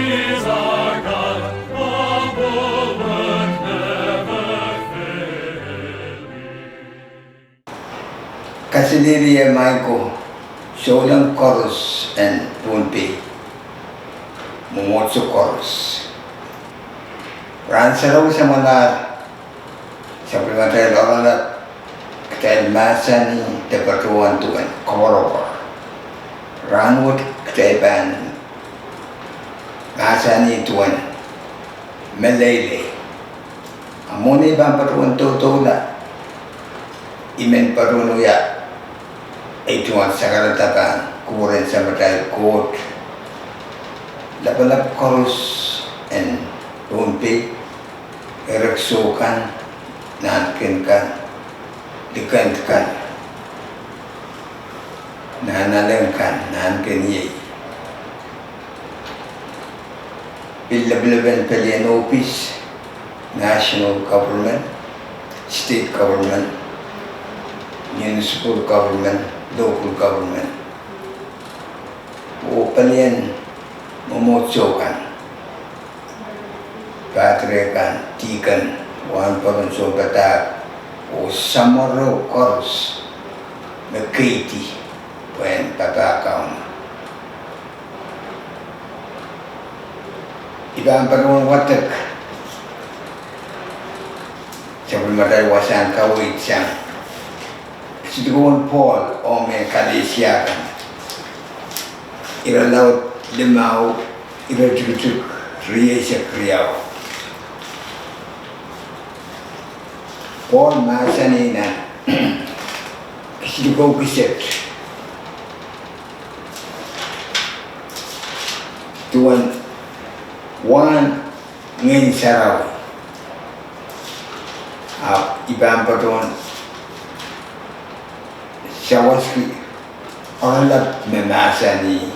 is our God, a bulwark never failing. Kasiliri Maiko, Solang Chorus and Punpi, Mumotsu Chorus. Ransaraw sa mga sa primatay lorana kaya masa ni debatuan tuan Korowar. Ranwood kaya ban masa ni tuan Malele. Amuni bang patuan toto na imen patuan ya tuan sakaratapan kuren sa matay court. Lapalap chorus and Punpi ereksokan nankinkan dikankan nanalengkan nankinyi Bilabilaban Pelian Office, national government, state government, municipal government, local government. O Pelian memotsokan Patrekan, Tikan, Wan Paranso Batak, o Samaro Chorus, Makati, Wan Patakaon. Ibang Parang Watak, sabi matay wasan kawit siyang, Sidron Paul, Ome Kadesyakan, Iralaw Limau, Irajutuk, Riesya Kriyaw. Paul Masanina, Sidron Kiset, Tuan Wan Ngayon Saraw, Ibang Paton, Shawaski, Orlap Memasani,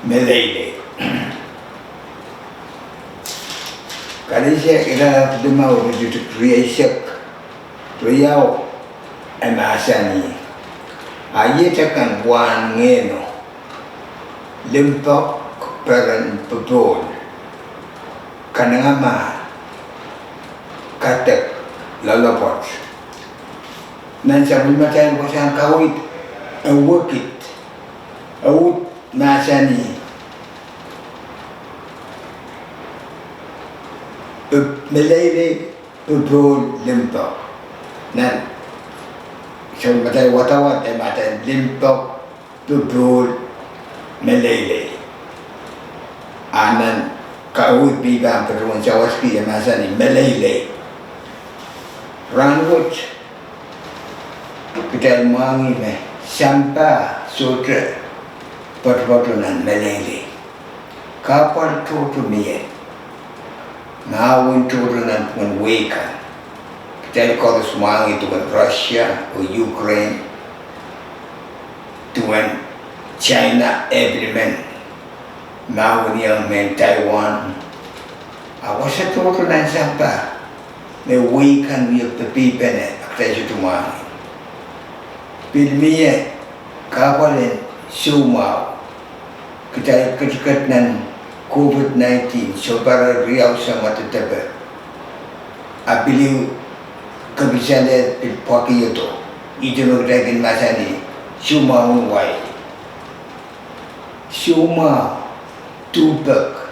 Malele. Kadesya ila Dumau Rajutuk Riesya Riyaw Emasani ayitakan wan ngeno limpak peran pepol kanangama katek lalapot nan sabi matayan wasan kawit awukit awut masani Malele pepol limpak nan sabi matay watawat matay limpak pepol Malele anan kaawit bibang peruan Sawaski masani Malele ranwot kita mangi me sampa sutra perpotonan Malele kapal tutu miye ngawin turunan pun wekan kita korus mangi tuan Russia o Ukraine tuan China everyman ngawin yang men Taiwan awasa turunan sampa me wekan wiyak tepi pene akta situ mangi pilmiye kapalin sumau kita kedekat nan COVID-19 sobara riau sama tetap apiliu kebiasaan pilpaki itu idologin masa ni sumau wai sumau tubak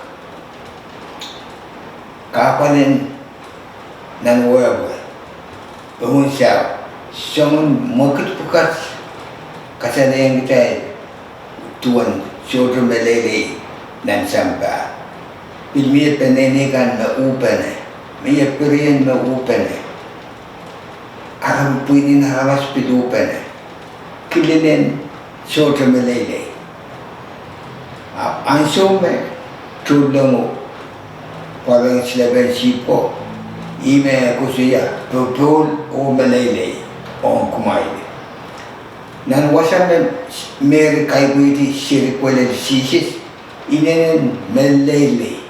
kapalin nan wab bangun siap sangun makit pukat kasana yang kita tuan sodra Malele nan sampa pilmiye penenikan maupane miye perian maupane aram puinin haramas pilupane kilinen sodra Malele ansome tulungu parang silaban sipo ime kusuya pepol o Malele on kumaile nan wasan mer kaibuiti sirikwele sisis inenen Malele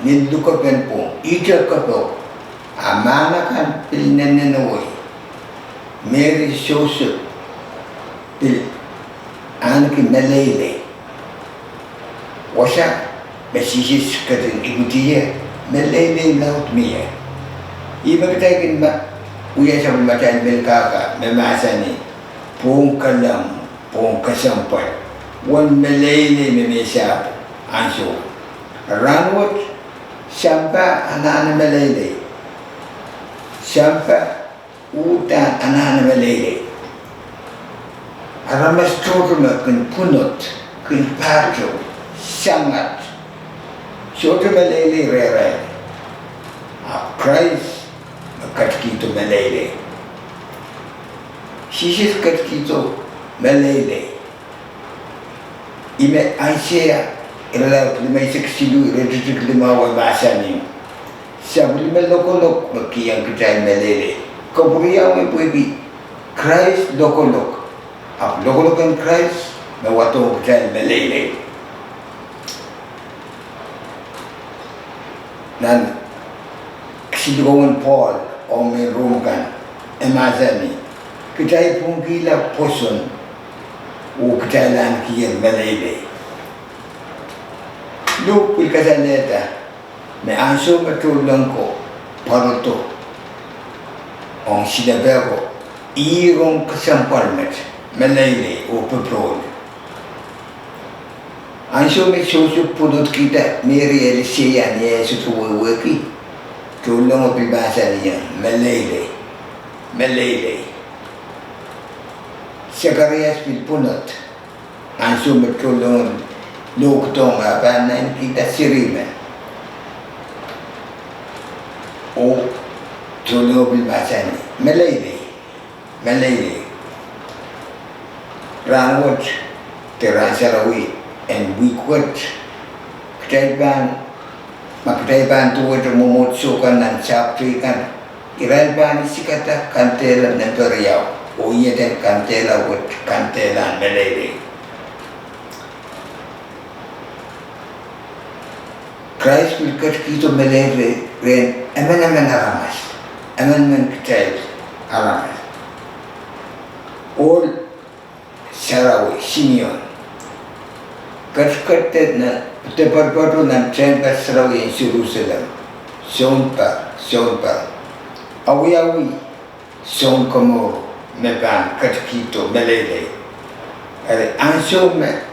nilukapen po ita kapo amana kan pilnenenoy Mary Joseph pil anki Malele wasa Mesisis katin ikuti melele laut mia. Iba kita kin ma uya sa matan melkaka memasani pung kalam pung kasampai wan melele memesap anso ranwat sampa anak melele sampa utan anak melele aramas totuma kun punot kun pato sangat soto melele rere a Christ kat kita melele sisis kat kita melele ime Aisyah ila lima seksidu redutuk lima wa basani sabu lima lokolok baki yang kita melele kemudian we puebi Christ lokolok ap lokolokan Christ mewato kita melele dan kesiduan Paul ome rumkan emazani kita pun gila poson o kita lan kian melele Lup ilkasaneta me anso matulong ko paroto on sinabero irong kasampalmet melele o peprol anso me sosu pudot kita meri elisian yesu tuweweki tulong o pilbasa niya melele Sakarias pilpunot anso matulong Luktong apa nan kita sirime o tolo bil basani melele rangot terasarawi and wikwat ketaiban maketaiban tuwa termomot sukan nan sapri kan iralban sikata kantela nan teriau o iya dan kantela wat kantela melele Christ will cut kita melele ren aman aramas aman kita aramas all Sarawi Simeon kat na teparpatu nan tempat Sarawi in Jerusalem sonpa awi son komoro meban kat kita melele ale anso me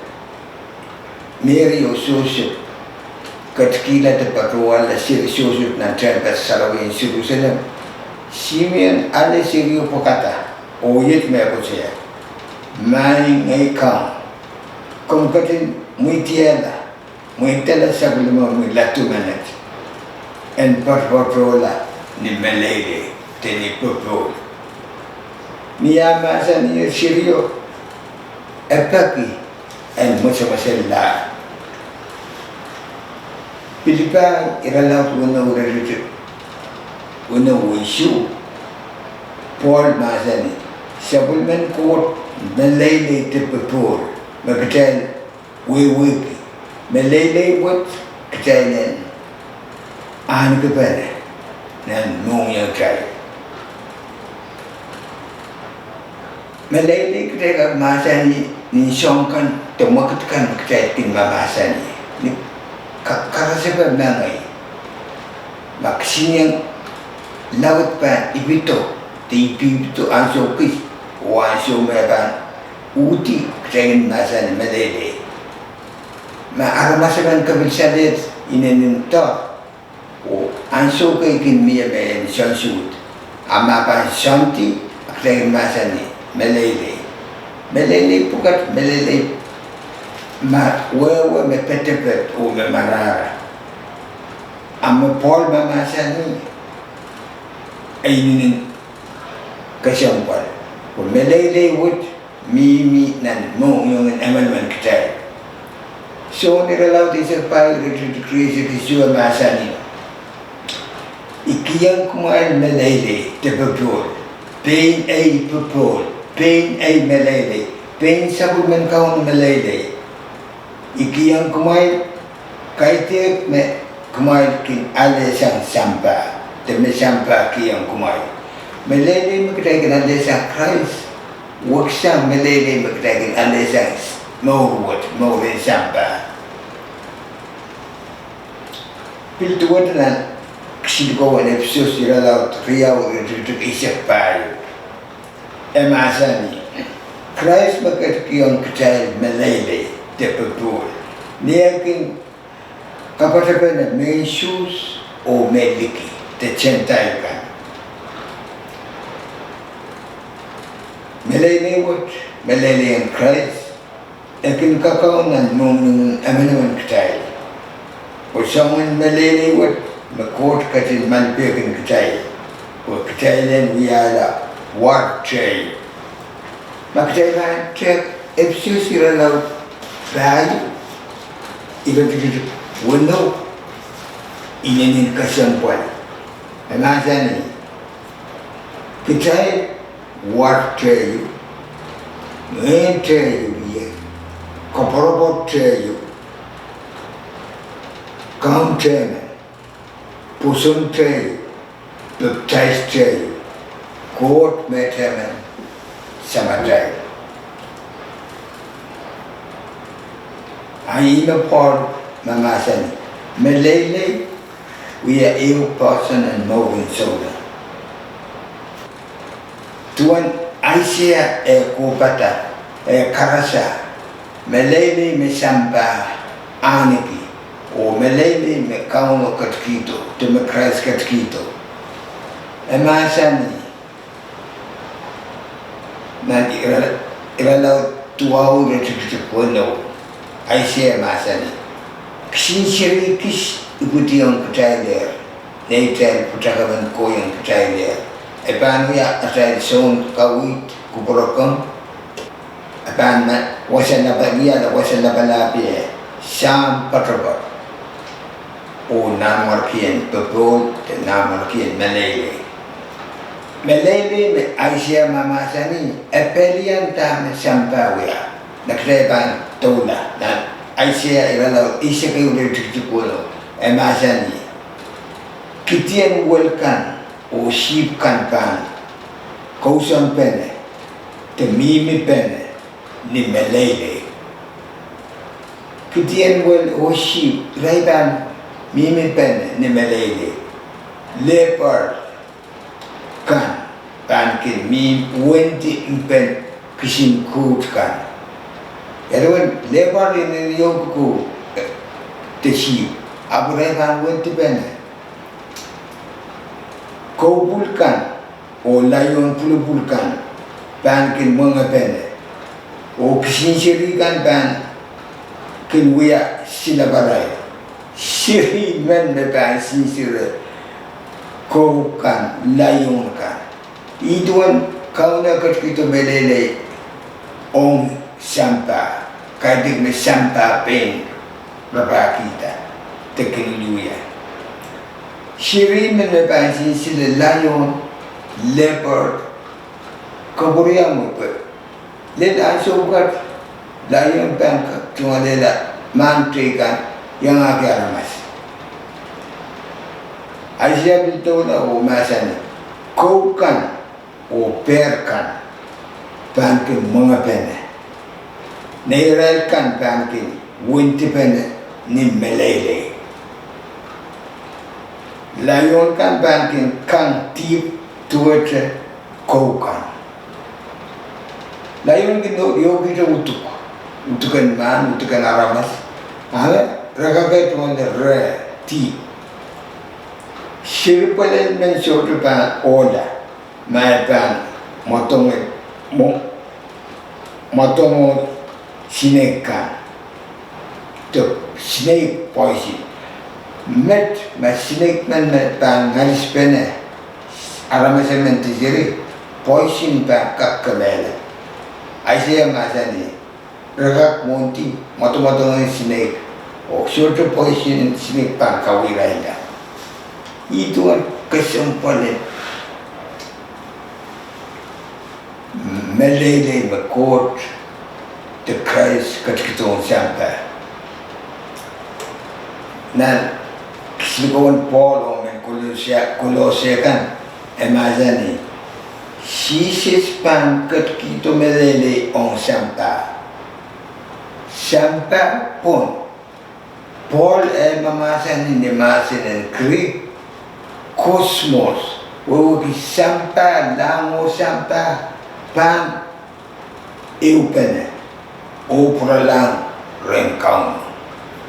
Mary o Joseph katkila teparuan la siri susut na tempat Sarawi in Jerusalem Simeon ale siri upokata oyet me ako siya mai ngai ka kung katin muitiela sa bulma mu latu manat en parpotola ni melele teni popol ni ama sa ni sirio epaki en mucho masella Pilipan iralaut una ureritu una wishu Paul masani sabulmen kot melele tepepur maketel weweki melele wat ketelen an kepere nan mongya kai melele ketega masani ni songkan temakatkan ketel masani ni karaseba nangai maksinyang laut pa ibito ibito anso kis wanso meban uti krengen masan melele ma aramasaban kabilsadet inen to o anso kin mia ben shansut ama pa shanti krengen masani melele pukat melele ma wewe me petepet o me marara amma Paul masani ainin kasampal o melele wut mimi nan mo yung aman kita so niralaw di sa pai retricrease kisua masani ikiyang kumain melele tepepol pain ay pepol pain ay melele pain sabul man kaun melele ikiyang kumain kaite me kumain kin ale sang sampa teme sampa kiyang kumain melele magdagin ale sang Christ waksang melele magdagin ale sang mawat mawin sampa Piltuan ksilko en epsus iralaut riau rituk isyak payu. Emasani. Christ makat kiyon kachai malele te pepul. Niakin kapatapan mensus o mediki te centai kan. Malele what? Malele en Christ. Ekin kakao nan nung amenaman kachai. O someone malele what? Makot katin manpekin kachai. O kachai len wiala war chay. Makachai check epsus iralaut payu. Iba titik wano inanin kasampuan. Emasani kachai war chay. Ngayon chay ye. Kaparabot chay. Kaum chay. Pusun chay. Baptized chay. Court metaman samatay. Ay ina por mamasan. Malele, we are ill person and moving soda. Tuan Asia kupata karasa. Malele me samba aniki. O malele me kauno katkito. To me kras katkito. Emasani. Nan iralaw tuwaw retikikuno. Asia masani. Kishin shiri kish ikuti yung kutay der. Naitan putakaman ko yung kutay der. E paano ya atay son kawit kukurokong. E paano wasan na bagya na wasan na palapi Sam patrabot. O namarkian pepol te namarkian malele. Malele me Asia mamasani epelian tam sampawia. Nakreban tola na Asia iralaw isa kayo retikikulo. Emasani kitian welkan o sheep kan pan kausan pene te mimi pene ni malele. Kitian wel o sheep raiban mimi pene ni malele. Leopard kan pankin mi wenti impen kishin kut kan. Erwan leopard ini yoku te sheep. Abu kan wenti pene. Kau bulkan o lion bulkan pankin mga pene. O kishin shiri kan pan kin wia sinabaray. Shiri men me pan sinsire. Kau kan lion kan. Ituan kau na katkito melele ong sampa. Kadik me sampa pen bapa kita tekinuya. Shiri men me pan sinsire lion, leopard, kaburiya mo pe. Lela sokat lion pan cuma lela mantri kan yang agak ramas. Asia biltola o masani kau kan o per kan pankin mga pene. Nairal kan pankin winti pene ni melele. Lion kan pankin kan tip tuwete kau kan. Lion kino yogi to utukan man utukan aramas. Ame ragakai tuan re tip. Shiripalen men shotu pan oda. Mai pan motongo snake kan. To snake poison. Met ma snake man met pan ngalis pene. Aramasa men tijeri poison pan kakkamele. Aisya masani. Ragak monti motomotong snake. O shotu poison snake pan kawiraila. Itu kan kesempalan melele makot te Christ katkitong sampai. Nan kisikawan Paul men Kolosya kan emazani sisis pan katkito melele on sampai. Sampai pun Paul mamasan ni masin and Greek cosmos. Wawagi sampa, lango sampa, pan, eupene, opera lang, renkaun.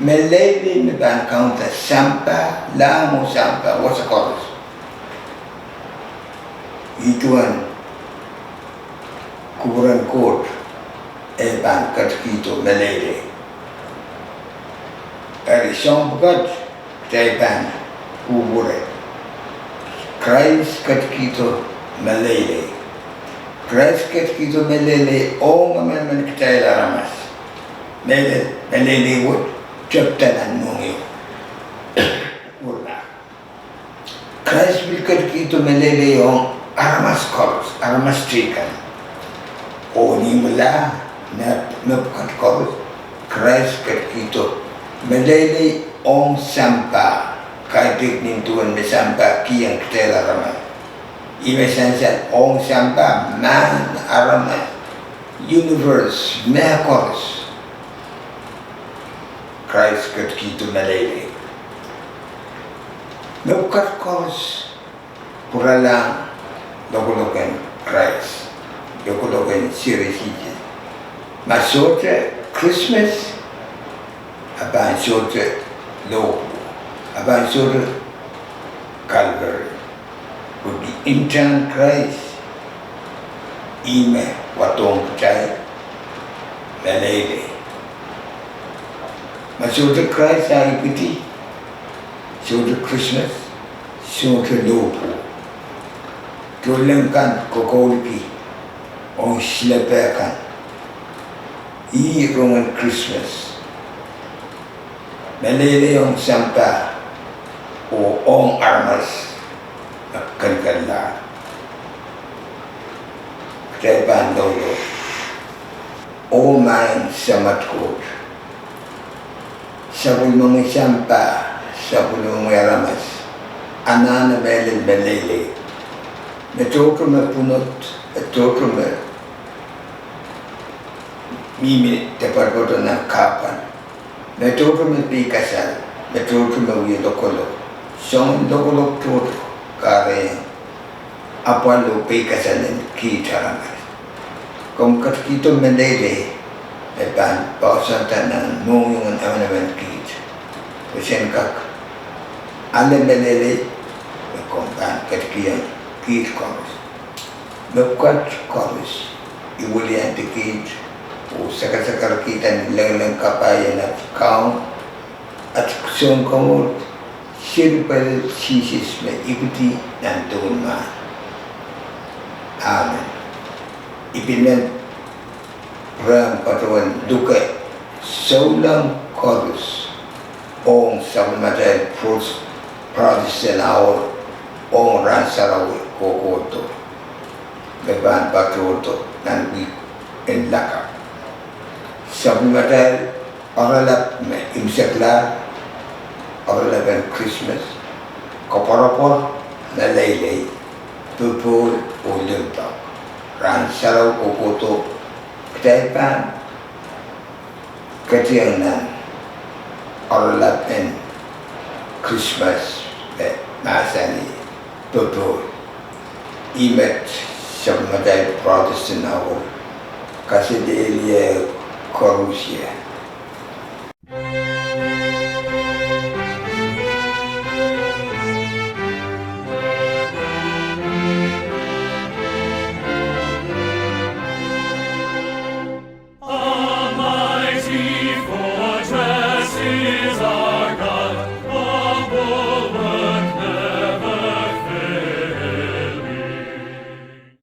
Melede ni ban kaunta sampa, lango sampa, what's the chorus? Ituan kuburan kot, ban katkito melede. Eri sombukat, ban kuburan. Christ katkito melele. Christ katkito melele o ngaman kita ramas. Melele wood chaptanan nungyo. Wala. Christ will katkito melele yung aramas chorus, aramas chicken. O ni mula na mapkat chorus. Christ katkito melele ong sampa. Kaitik nintuan besampa kiyang ketela ramai. Imesansan ong sampa man aramai. Universe mehakos. Christ kat kita malele. Nukat kos puralang dokulokan Christ. Dokulokan series hija. Masote Christmas apa sote loku. About sort of Calvary would be intern Christ, ime watong percaya, melele. Masuk ke Christ hari putih, sort of Christmas, sort of lopu. Tulangkan kokoliki, on silapakan. I Roman Christmas, melele yung sampah. O ong armas nagkagala. Kaya bandolo, o man sa matkod. Sa bulmong isampa, sa bulmong aramas, anana melil melele. Metoko mapunot, metoko mimi teparkoto ng kapan. Metoko mapikasal, metoko mawilokolo. Song dokolok tot kare apa lo pe kasanen ki charangas. Kom kat kito mendele ban pausan tanan nungyon amanan kit. Kusen kak ale mendele kom ban kat kiyan kit koms. Bekat koms iwulian kit o sakar kita lang kapayan at kaum at song komot Sirpal sisis me ikuti nantun ma. Amen. Ipinat ram patawan duka saulang chorus ong sabmatai Protestant Hour ong ransarawi kokoto. Beban patoto nan wi enlaka. Sabmatai oralap me imsakla Orlaban Christmas, Koporapor, Nalaylay, Pupul, Ulimpak, Ransaraw, Kokoto, Ktaipan, Katiyanan, Orlaban Christmas, Masani, Pupul, Imet, Sabmaday Protestant Hour, Kasidelia, Corussia.